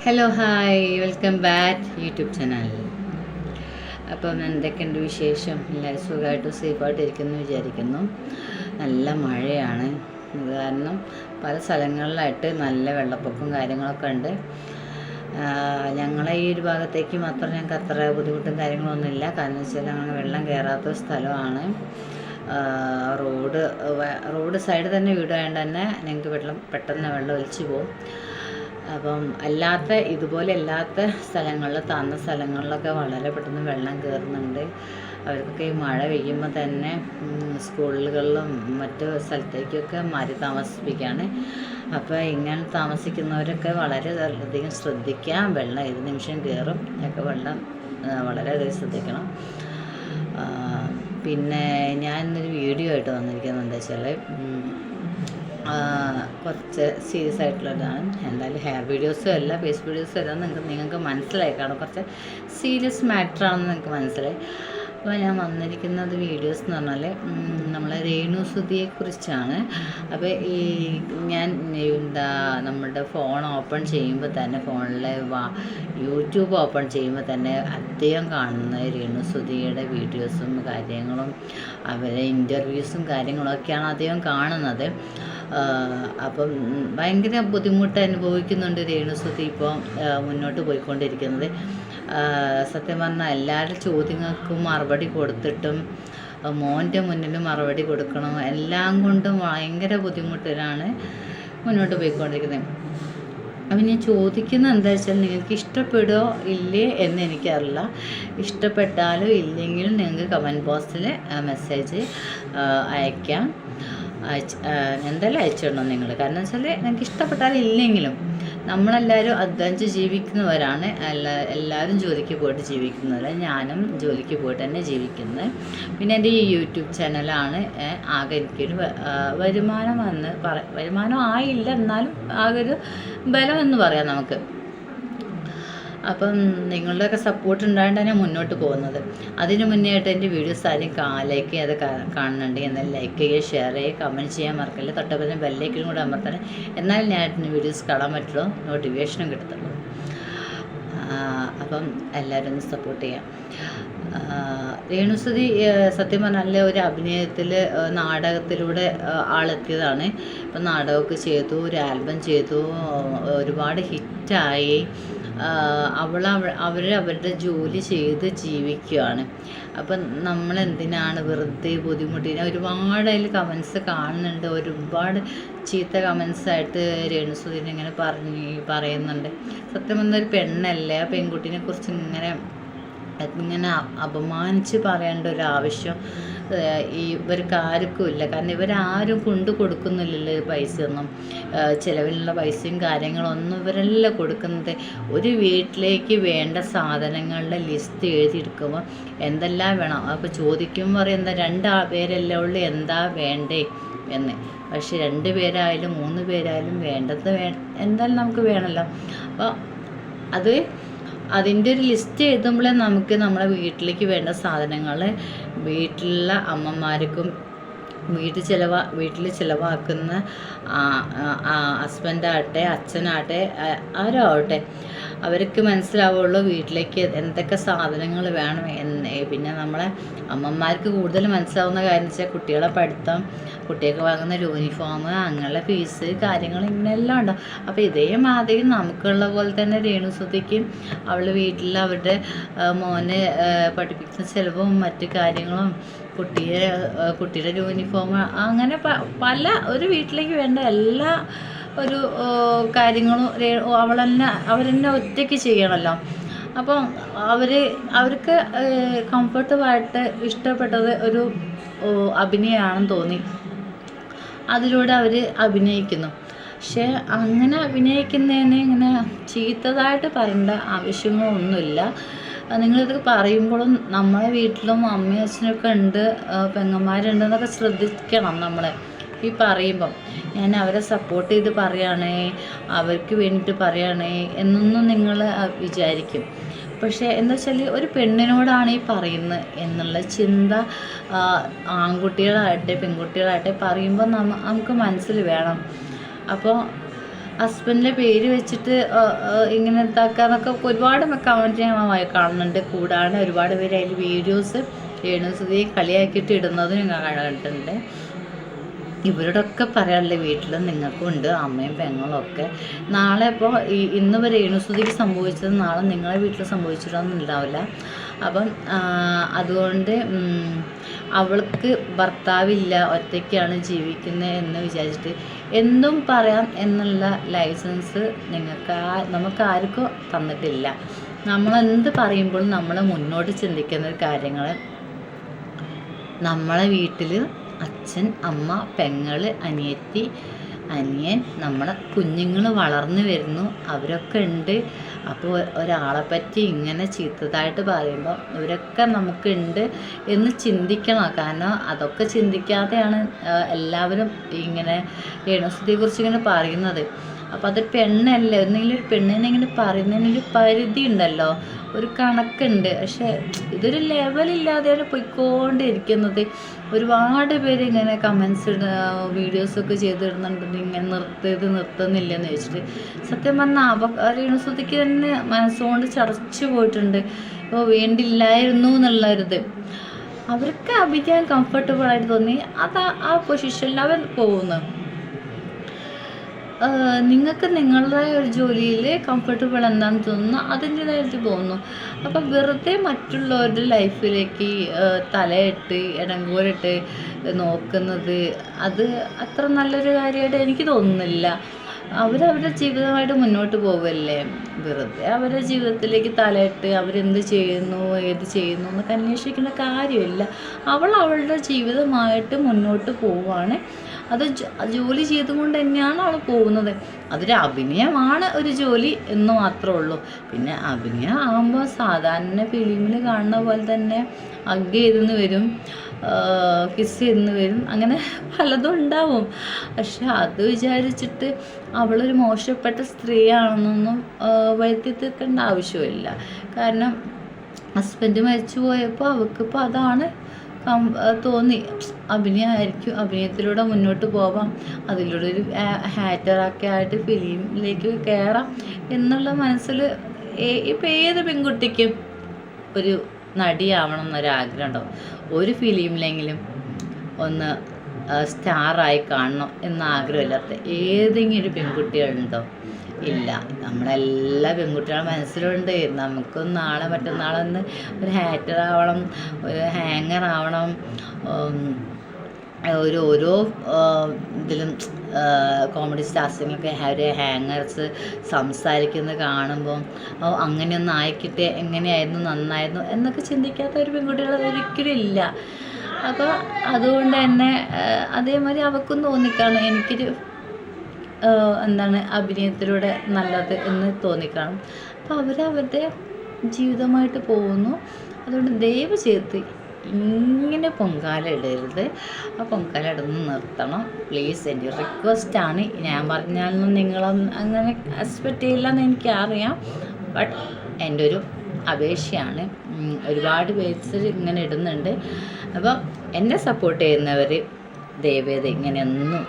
Hello hi welcome back YouTube channel. അപ്പം എന്തൊക്കെയുണ്ട് വിശേഷം? എല്ലാവരും സുഖമായിട്ടും സേഫായിട്ട് ഇരിക്കുന്നു വിചാരിക്കുന്നു. നല്ല മഴയാണ്. ഇത് കാരണം പല സ്ഥലങ്ങളിലായിട്ട് നല്ല വെള്ളപ്പൊക്കവും കാര്യങ്ങളൊക്കെ ഉണ്ട്. ഞങ്ങളെ ഈ ഒരു ഭാഗത്തേക്ക് മാത്രം ഞങ്ങൾക്ക് അത്ര ബുദ്ധിമുട്ടും കാര്യങ്ങളൊന്നുമില്ല. കാരണം വെച്ചാൽ ഞങ്ങൾ വെള്ളം കയറാത്ത സ്ഥലമാണ്. റോഡ് സൈഡ് തന്നെ വീടായതുകൊണ്ട് തന്നെ ഞങ്ങൾക്ക് പെട്ടെന്ന് വെള്ളം ഒലിച്ചു പോകും. അപ്പം ഇതുപോലെ അല്ലാത്ത സ്ഥലങ്ങളിൽ താഴ്ന്ന സ്ഥലങ്ങളിലൊക്കെ വളരെ പെട്ടെന്ന് വെള്ളം കയറുന്നുണ്ട്. അവർക്കൊക്കെ ഈ മഴ പെയ്യുമ്പോൾ തന്നെ സ്കൂളുകളിലും മറ്റു സ്ഥലത്തേക്കൊക്കെ മാറി താമസിപ്പിക്കുകയാണ്. അപ്പോൾ ഇങ്ങനെ താമസിക്കുന്നവരൊക്കെ വളരെയധികം ശ്രദ്ധിക്കാം. വെള്ളം ഏത് നിമിഷം കയറും. ഒക്കെ വെള്ളം വളരെയധികം ശ്രദ്ധിക്കണം. പിന്നെ ഞാൻ ഇന്നൊരു വീഡിയോ ആയിട്ട് വന്നിരിക്കുന്നത് എന്താ വെച്ചാൽ കുറച്ച് സീരിയസ് ആയിട്ടുള്ളതാണ്. എന്തായാലും ഹെയർ വീഡിയോസും അല്ല, ഫേസ് വീഡിയോസും അല്ല, നിങ്ങൾക്ക് മനസ്സിലായി കാണും. കുറച്ച് സീരിയസ് മാറ്ററാണെന്ന് നിങ്ങൾക്ക് മനസ്സിലായി. അപ്പോൾ ഞാൻ വന്നിരിക്കുന്നത് വീഡിയോസ് എന്ന് പറഞ്ഞാൽ നമ്മളെ രേണുസുതിയെക്കുറിച്ചാണ്. അപ്പോൾ ഞാൻ നമ്മുടെ ഫോൺ ഓപ്പൺ ചെയ്യുമ്പോൾ തന്നെ ഫോണിലെ യൂട്യൂബ് ഓപ്പൺ ചെയ്യുമ്പോൾ തന്നെ അധികം കാണുന്ന രേണുസുതിയുടെ വീഡിയോസും കാര്യങ്ങളും അവരെ ഇൻ്റർവ്യൂസും കാര്യങ്ങളൊക്കെയാണ് അധികം കാണുന്നത്. അപ്പം ഭയങ്കര ബുദ്ധിമുട്ട് അനുഭവിക്കുന്നുണ്ട് രേണുസുതി ഇപ്പോൾ മുന്നോട്ട് പോയിക്കൊണ്ടിരിക്കുന്നത്. സത്യം പറഞ്ഞാൽ എല്ലാവരുടെ ചോദ്യങ്ങൾക്കും മറുപടി കൊടുത്തിട്ടും മോൻ്റെ മുന്നിൽ മറുപടി കൊടുക്കണം, എല്ലാം കൊണ്ടും ഭയങ്കര ബുദ്ധിമുട്ടിലാണ് മുന്നോട്ട് പോയിക്കൊണ്ടിരിക്കുന്നത്. അപ്പം ഞാൻ ചോദിക്കുന്നത് എന്താ വെച്ചാൽ, നിങ്ങൾക്ക് ഇഷ്ടപ്പെടുമോ ഇല്ലേ എന്ന് എനിക്കറിയില്ല. ഇഷ്ടപ്പെട്ടാലും ഇല്ലെങ്കിലും നിങ്ങൾക്ക് കമൻറ്റ് ബോക്സിൽ മെസ്സേജ് അയക്കാം. എന്തായാലും അയച്ചിടണം നിങ്ങൾ. കാരണം വെച്ചാൽ നിങ്ങൾക്ക് ഇഷ്ടപ്പെട്ടാലും ഇല്ലെങ്കിലും നമ്മളെല്ലാവരും അധ്വാനിച്ച് ജീവിക്കുന്നവരാണ്. എല്ലാവരും ജോലിക്ക് പോയിട്ട് ജീവിക്കുന്നവരാണ്. ഞാനും ജോലിക്ക് പോയിട്ട് തന്നെ ജീവിക്കുന്നത്. പിന്നെ എൻ്റെ ഈ യൂട്യൂബ് ചാനലാണ് ആകെ എനിക്കൊരു വരുമാനം ആയില്ല, എന്നാലും ആകെ ഒരു ബലം എന്ന് പറയാം നമുക്ക്. അപ്പം നിങ്ങളുടെയൊക്കെ സപ്പോർട്ട് ഉണ്ടായിട്ടാണ് ഞാൻ മുന്നോട്ട് പോകുന്നത്. അതിന് മുന്നേ ആയിട്ട് എൻ്റെ വീഡിയോസ് ആരും ലൈക്ക് ചെയ്ത് കാണുന്നുണ്ട് എന്നാലും ലൈക്ക് ചെയ്യുക, ഷെയർ ചെയ്യുക, കമൻറ്റ് ചെയ്യാൻ മറക്കല്ല. തൊട്ടപ്പുറം ബെല്ലൈക്കനും കൂടെ അമർത്തണം. എന്നാലും ഞാൻ വീഡിയോസ് കാണാൻ പറ്റുള്ളൂ, നോട്ടിഫിക്കേഷനും കിട്ടത്തുള്ളൂ. അപ്പം എല്ലാവരും ഒന്ന് സപ്പോർട്ട് ചെയ്യാം. രേണുസുതി സത്യം പറഞ്ഞാൽ നല്ല ഒരു അഭിനയത്തിൽ നാടകത്തിലൂടെ ആളെത്തിയതാണ്. ഇപ്പം നാടകമൊക്കെ ചെയ്തു, ഒരു ആൽബം ചെയ്തു, ഒരുപാട് ഹിറ്റായി. അവരുടെ ജോലി ചെയ്ത് ജീവിക്കുകയാണ്. അപ്പം നമ്മളെന്തിനാണ് വെറുതെ ബുദ്ധിമുട്ടിന്? ഒരുപാട് അതിൽ കമൻസ് കാണുന്നുണ്ട്. ഒരുപാട് ചീത്ത കമൻസായിട്ട് രേണുസുതിനെ ഇങ്ങനെ പറയുന്നുണ്ട്. സത്യം പറഞ്ഞൊരു പെണ്ണല്ലേ, ആ പെൺകുട്ടീനെ കുറിച്ച് ഇങ്ങനെ അപമാനിച്ച് പറയേണ്ട ഒരു ആവശ്യം ഇവർക്ക് ആർക്കും ഇല്ല. കാരണം ഇവരാരും കൊണ്ടു കൊടുക്കുന്നില്ലല്ലോ പൈസയൊന്നും. ചിലവിലുള്ള പൈസയും കാര്യങ്ങളൊന്നും ഇവരെല്ലാം കൊടുക്കുന്നത്. ഒരു വീട്ടിലേക്ക് വേണ്ട സാധനങ്ങളുടെ ലിസ്റ്റ് എഴുതിയെടുക്കുമ്പോൾ എന്തെല്ലാം വേണം. അപ്പോൾ ചോദിക്കുമ്പോൾ പറയും എന്താ 2 പേരല്ലേ ഉള്ളൂ, എന്താ വേണ്ടേ എന്ന്. പക്ഷെ 2 പേരായാലും 3 പേരായാലും വേണ്ടത് എന്തായാലും നമുക്ക് വേണമല്ലോ. അപ്പോൾ അതിൻ്റെ ഒരു ലിസ്റ്റ് എഴുതുമ്പോഴേ നമുക്ക് നമ്മളെ വീട്ടിലേക്ക് വേണ്ട സാധനങ്ങൾ വീട്ടിലുള്ള അമ്മമാർക്കും വീട്ടിൽ ചിലവാക്കുന്ന ഹസ്ബൻഡാകട്ടെ അച്ഛനാകട്ടെ ആരാവട്ടെ അവർക്ക് മനസ്സിലാവുള്ളൂ വീട്ടിലേക്ക് എന്തൊക്കെ സാധനങ്ങൾ വേണം എന്ന്. പിന്നെ നമ്മളെ അമ്മമാർക്ക് കൂടുതൽ മനസ്സിലാവുന്ന കാര്യം എന്ന് വെച്ചാൽ കുട്ടികളെ പഠിത്തം, കുട്ടികൾക്ക് വാങ്ങുന്ന യൂണിഫോം, അങ്ങനെയുള്ള ഫീസ് കാര്യങ്ങൾ ഇങ്ങനെയെല്ലാം ഉണ്ടാവും. അപ്പോൾ ഇതേമാതിരി നമുക്കുള്ള പോലെ തന്നെ രേണുസുതിക്ക് അവൾ വീട്ടിൽ അവരുടെ മോനെ പഠിപ്പിക്കുന്ന ചിലവും മറ്റു കാര്യങ്ങളും കുട്ടിയുടെ യൂണിഫോം, അങ്ങനെ പല ഒരു വീട്ടിലേക്ക് വേണ്ട എല്ലാ ഒരു കാര്യങ്ങളും അവരെന്നെ ഒറ്റയ്ക്ക് ചെയ്യണമല്ലോ. അപ്പം അവർക്ക് കംഫർട്ടബിളായിട്ട് ഇഷ്ടപ്പെട്ടത് ഒരു അഭിനയമാണെന്ന് തോന്നി. അതിലൂടെ അവർ അഭിനയിക്കുന്നു. പക്ഷേ അങ്ങനെ അഭിനയിക്കുന്നതിന് ഇങ്ങനെ ചീത്തതായിട്ട് പറയേണ്ട ആവശ്യങ്ങളൊന്നുമില്ല. നിങ്ങളിത് പറയുമ്പോഴും നമ്മളെ വീട്ടിലും അമ്മയും അച്ഛനൊക്കെ ഉണ്ട്, പെങ്ങന്മാരുണ്ടെന്നൊക്കെ ശ്രദ്ധിക്കണം. നമ്മളെ ഈ പറയുമ്പം ഞാൻ അവരെ സപ്പോർട്ട് ചെയ്ത് പറയുകയാണേ, അവർക്ക് വേണ്ടിയിട്ട് പറയുകയാണേ എന്നൊന്നും നിങ്ങൾ വിചാരിക്കും. പക്ഷേ എന്താ വെച്ചാൽ ഒരു പെണ്ണിനോടാണ് ഈ പറയുന്നത് എന്നുള്ള ചിന്ത ആൺകുട്ടികളാകട്ടെ പെൺകുട്ടികളാകട്ടെ പറയുമ്പോൾ നമുക്ക് മനസ്സിൽ വേണം. അപ്പോൾ ഹസ്ബൻഡിൻ്റെ പേര് വെച്ചിട്ട് ഇങ്ങനെ ഇതാക്കാന്നൊക്കെ ഒരുപാട് കമൻറ്റ് ഞാൻ കാണുന്നുണ്ട്. കൂടാതെ ഒരുപാട് പേര് അതിൽ വീഡിയോസ് രേണുസുതിയെ കളിയാക്കിയിട്ട് ഇടുന്നതും ഞാൻ കണ്ടിട്ടുണ്ട്. ഇവരോടൊക്കെ പറയാനുള്ള വീട്ടിൽ നിങ്ങൾക്കും ഉണ്ട് അമ്മയും പെങ്ങളും ഒക്കെ. നാളെ ഇപ്പോൾ ഇന്ന് വരെ രേണുസുതിക്ക് സംഭവിച്ചത് നാളെ നിങ്ങളെ വീട്ടിൽ സംഭവിച്ചിട്ടൊന്നും ഉണ്ടാവില്ല. അപ്പം അതുകൊണ്ട് അവൾക്ക് ഭർത്താവില്ല, ഒറ്റയ്ക്കാണ് ജീവിക്കുന്നത് എന്ന് വിചാരിച്ചിട്ട് എന്തും പറയാം എന്നുള്ള ലൈസൻസ് നമുക്ക് ആർക്കും തന്നിട്ടില്ല. നമ്മളെന്ത് പറയുമ്പോഴും നമ്മൾ മുന്നോട്ട് ചിന്തിക്കുന്ന കാര്യങ്ങൾ നമ്മളെ വീട്ടിൽ അച്ഛൻ, അമ്മ, പെങ്ങൾ, അനിയത്തി, അനിയൻ, നമ്മളെ കുഞ്ഞുങ്ങൾ വളർന്നു വരുന്നു, അവരൊക്കെ ഉണ്ട്. അപ്പോൾ ഒരാളെ പറ്റി ഇങ്ങനെ ചീത്തതായിട്ട് പറയുമ്പോൾ ഇവരൊക്കെ നമുക്കുണ്ട് എന്ന് ചിന്തിക്കണം. കാരണം അതൊക്കെ ചിന്തിക്കാതെയാണ് എല്ലാവരും ഇങ്ങനെ രേണുസുതിയെക്കുറിച്ച് ഇങ്ങനെ പറയുന്നത്. അപ്പോൾ അത് പെണ്ണല്ലേ, എന്തെങ്കിലും ഒരു പെണ്ണിനെ ഇങ്ങനെ പറയുന്നതിനൊരു പരിധി ഉണ്ടല്ലോ, ഒരു കണക്കുണ്ട്. പക്ഷെ ഇതൊരു ലെവലില്ലാതെയാണ് പോയിക്കൊണ്ടിരിക്കുന്നത്. ഒരുപാട് പേര് ഇങ്ങനെ കമൻസ് വീഡിയോസൊക്കെ ചെയ്തിടുന്നുണ്ട്, ഇങ്ങനെ നിർത്തുന്നില്ലെന്ന് ചോദിച്ചിട്ട്. സത്യം പറഞ്ഞാൽ രേണുസുതിക്ക് തന്നെ മനസ്സുകൊണ്ട് ചടച്ചു പോയിട്ടുണ്ട്. ഇപ്പോൾ വേണ്ടില്ലായിരുന്നു എന്നുള്ളൊരിത്. അവർക്ക് അഭിനയിക്കാൻ കംഫർട്ടബിളായിട്ട് തോന്നി, അത് ആ പൊസിഷനിൽ അവർ പോകുന്നു. നിങ്ങൾക്ക് നിങ്ങളുടെ ഒരു ജോലിയിൽ കംഫർട്ടബിൾ എന്താണെന്ന് തോന്നുന്നു, അതിൻ്റേതായിട്ട് പോകുന്നു. അപ്പം വെറുതെ മറ്റുള്ളവരുടെ ലൈഫിലേക്ക് തലയിട്ട് ഇടങ്കോലിട്ട് നോക്കുന്നത് അത് അത്ര നല്ലൊരു കാര്യമായിട്ട് എനിക്ക് തോന്നുന്നില്ല. അവരവരുടെ ജീവിതമായിട്ട് മുന്നോട്ട് പോവുകയല്ലേ. വെറുതെ അവരുടെ ജീവിതത്തിലേക്ക് തലയിട്ട് അവരെന്ത് ചെയ്യുന്നു, ഏത് ചെയ്യുന്നു എന്നൊക്കെ അന്വേഷിക്കേണ്ട കാര്യമില്ല. അവളുടെ ജീവിതമായിട്ട് മുന്നോട്ട് പോവുകയാണ്. അത് ജോലി ചെയ്തുകൊണ്ട് തന്നെയാണ് അവൾ പോകുന്നത്. അതൊരു അഭിനയമാണ്, ഒരു ജോലി എന്ന് മാത്രമേ ഉള്ളൂ. പിന്നെ അഭിനയം ആകുമ്പോൾ സാധാരണ ഫിലിമിൽ കാണുന്ന പോലെ തന്നെ ഹഗ് ചെയ്തെന്ന് വരും, കിസ് ചെയ്തെന്ന് വരും, അങ്ങനെ പലതും ഉണ്ടാവും. പക്ഷെ അത് വിചാരിച്ചിട്ട് അവളൊരു മോശപ്പെട്ട സ്ത്രീയാണെന്നൊന്നും വരുത്തി തീർക്കേണ്ട ആവശ്യമില്ല. കാരണം ഹസ്ബൻഡ് മരിച്ചു പോയപ്പോൾ അവൾക്കിപ്പോൾ അതാണ് തോന്നി, അഭിനയമായിരിക്കും, അഭിനയത്തിലൂടെ മുന്നോട്ട് പോവാം, അതിലൂടെ ഒരു ഹാറ്ററൊക്കെ ആയിട്ട് ഫിലിമിലേക്ക് കയറാം എന്നുള്ള മനസ്സിൽ ഇപ്പം ഏത് പെൺകുട്ടിക്കും ഒരു നടിയാവണം എന്നൊരാഗ്രഹം ഉണ്ടാവും. ഒരു ഫിലിമിലെങ്കിലും ഒന്ന് സ്റ്റാറായി കാണണം എന്ന ആഗ്രഹമില്ലാത്ത ഏതെങ്കിലും ഒരു പെൺകുട്ടികളുണ്ടോ? ഇല്ല. നമ്മളെല്ലാ പെൺകുട്ടികളുടെ മനസ്സിലുണ്ട് നമുക്കും നാളെ മറ്റന്നാളൊന്ന് ഒരു ഹാറ്റർ ആവണം, ഒരു ഹാങ്ങർ ആവണം. ഓരോ ഇതിലും കോമഡി സ്റ്റാർസിലൊക്കെ ഒരു ഹാങ്ങേഴ്സ് സംസാരിക്കുന്നത് കാണുമ്പം അങ്ങനെയൊന്നും ആയിക്കിട്ടെ, എങ്ങനെയായിരുന്നു, നന്നായിരുന്നു എന്നൊക്കെ ചിന്തിക്കാത്ത ഒരു പെൺകുട്ടികൾ ഒരിക്കലും ഇല്ല. അപ്പോൾ അതുകൊണ്ട് തന്നെ അതേമാതിരി അവൾക്കും തോന്നിക്കാണും എനിക്കൊരു അഭിനയത്തിലൂടെ നല്ലത് എന്ന് തോന്നിക്കാണും. അപ്പോൾ അവരവരുടെ ജീവിതമായിട്ട് പോകുന്നു. അതുകൊണ്ട് ദയവ് ചെയ്ത് ഇങ്ങനെ പൊങ്കാല ഇടരുത്. ആ പൊങ്കാല ഇടുന്ന് നിർത്തണം പ്ലീസ്. എൻ്റെ റിക്വസ്റ്റാണ്. ഞാൻ പറഞ്ഞാലൊന്നും നിങ്ങളൊന്നും അങ്ങനെ എക്സ്പെക്റ്റ് ചെയ്യില്ലെന്ന് എനിക്കറിയാം. ബട്ട് എൻ്റെ ഒരു അപേക്ഷയാണ്. ഒരുപാട് പേര് ഇങ്ങനെ ഇടുന്നുണ്ട്. അപ്പം എന്നെ സപ്പോർട്ട് ചെയ്യുന്നവർ ദയവേദ ഇങ്ങനെയൊന്നും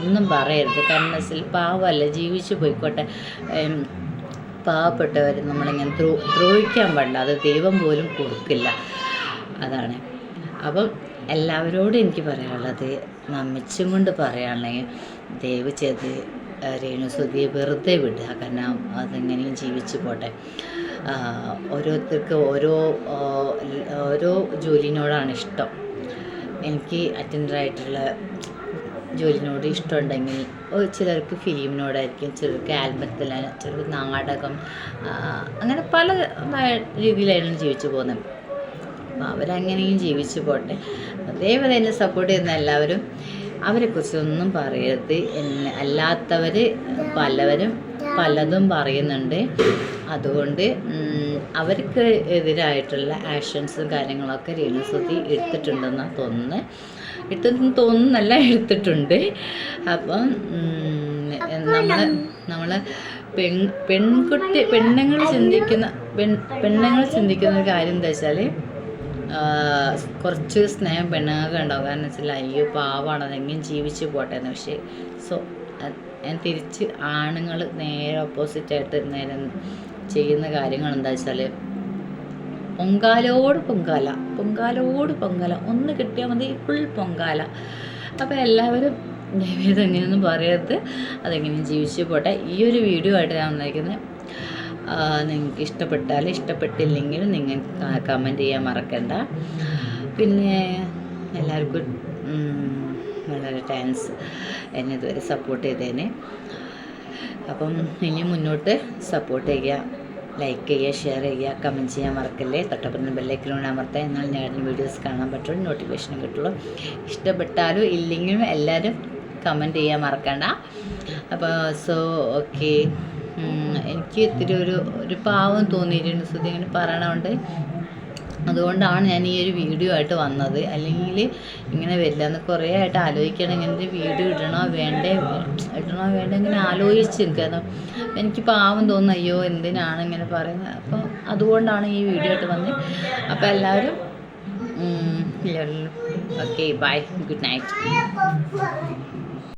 ഒന്നും പറയരുത്. കാരണം പാവമല്ല, ജീവിച്ചു പോയിക്കോട്ടെ. പാവപ്പെട്ടവർ നമ്മളിങ്ങനെ ദ്രോഹിക്കാൻ പാടില്ല. അത് ദൈവം പോലും കൊടുക്കില്ല. അതാണ്. അപ്പം എല്ലാവരോടും എനിക്ക് പറയാനുള്ളത്, നമ്മച്ചും കൊണ്ട് പറയുകയാണെങ്കിൽ ദയവ് ചെയ്ത് രേണുസുതിയെ വെറുതെ വിടുക. കാരണം അതെങ്ങനെയും ജീവിച്ചു പോട്ടെ. ഓരോരുത്തർക്ക് ഓരോ ജോലിനോടാണ് ഇഷ്ടം. എനിക്ക് അറ്റൻഡറായിട്ടുള്ള ജോലിനോട് ഇഷ്ടമുണ്ടെങ്കിൽ ചിലർക്ക് ഫിലിമിനോടായിരിക്കും, ചിലർക്ക് ആൽബത്തിലാണ്, ചിലർക്ക് നാടകം, അങ്ങനെ പല രീതിയിലായിരുന്നു ജീവിച്ചു പോകുന്നത്. അപ്പോൾ അവരങ്ങനെയും ജീവിച്ചു പോട്ടെ. അതേപോലെ എന്നെ സപ്പോർട്ട് ചെയ്യുന്ന എല്ലാവരും അവരെക്കുറിച്ചൊന്നും പറയരുത്. അല്ലാത്തവർ പലതും പറയുന്നുണ്ട്. അതുകൊണ്ട് അവർക്ക് എതിരായിട്ടുള്ള ആക്ഷൻസും കാര്യങ്ങളൊക്കെ രേണുസുതി എടുത്തിട്ടുണ്ടെന്നാണ് എടുത്തിട്ടുണ്ട്. അപ്പം നമ്മൾ പെണ്ണുങ്ങൾ ചിന്തിക്കുന്ന ഒരു കാര്യം എന്താ വെച്ചാൽ, കുറച്ച് സ്നേഹം പെണ്ണുങ്ങൾക്ക് ഉണ്ടാവും. കാരണം വെച്ചാൽ അയ്യോ പാവാണ്, അതെങ്കിലും ജീവിച്ചു പോട്ടെ എന്ന്. പക്ഷേ തിരിച്ച് ആണുങ്ങൾ നേരെ ഓപ്പോസിറ്റായിട്ട് നേരെ ചെയ്യുന്ന കാര്യങ്ങൾ എന്താ വെച്ചാൽ പൊങ്കാലോട് പൊങ്കാല ഒന്ന് കിട്ടിയാൽ മതി, ഫുൾ പൊങ്കാല. അപ്പോൾ എല്ലാവരും ദയവേത് എങ്ങനെയൊന്നും പറയരുത്, അതെങ്ങനെയും ജീവിച്ചു പോട്ടെ. ഈ ഒരു വീഡിയോ ആയിട്ട് ഞാൻ വന്നിരിക്കുന്നത്. നിങ്ങൾക്ക് ഇഷ്ടപ്പെട്ടാലും ഇഷ്ടപ്പെട്ടില്ലെങ്കിലും നിങ്ങൾ കമൻറ്റ് ചെയ്യാൻ മറക്കണ്ട. പിന്നെ എല്ലാവർക്കും വളരെ താങ്ക്സ് എന്നെ ഇതുവരെ സപ്പോർട്ട് ചെയ്തതിന്. അപ്പം ഇനി മുന്നോട്ട് സപ്പോർട്ട് ചെയ്യുക, ലൈക്ക് ചെയ്യുക, ഷെയർ ചെയ്യുക, കമൻറ്റ് ചെയ്യാൻ മറക്കല്ലേ. തൊട്ടപ്പുറത്ത് ബെല്ലൈക്കണിലൂടെ അമർത്താൻ, എന്നാൽ ഞാൻ വീഡിയോസ് കാണാൻ പറ്റുള്ളൂ, നോട്ടിഫിക്കേഷനും കിട്ടുള്ളൂ. ഇഷ്ടപ്പെട്ടാലും ഇല്ലെങ്കിലും എല്ലാവരും കമൻറ്റ് ചെയ്യാൻ മറക്കണ്ട. അപ്പോൾ ഓക്കെ. എനിക്ക് ഇത്തിരി ഒരു പാവം തോന്നിയിട്ടുണ്ട് ശ്രുതി ഇങ്ങനെ പറയണതുകൊണ്ട്. അതുകൊണ്ടാണ് ഞാൻ ഈ ഒരു വീഡിയോ ആയിട്ട് വന്നത്. അല്ലെങ്കിൽ ഇങ്ങനെ വരില്ല എന്ന് കുറേ ആയിട്ട് ആലോചിക്കണം, ഇങ്ങനത്തെ വീഡിയോ ഇടണോ വേണ്ടേ ഇങ്ങനെ ആലോചിച്ച് കാരണം എനിക്ക് പാവം തോന്നുന്നു, അയ്യോ എന്തിനാണ് ഇങ്ങനെ പറയുന്നത്. അപ്പോൾ അതുകൊണ്ടാണ് ഈ വീഡിയോ ആയിട്ട് വന്നത്. അപ്പോൾ എല്ലാവരും ഓക്കെ, ബൈ, ഗുഡ് നൈറ്റ്.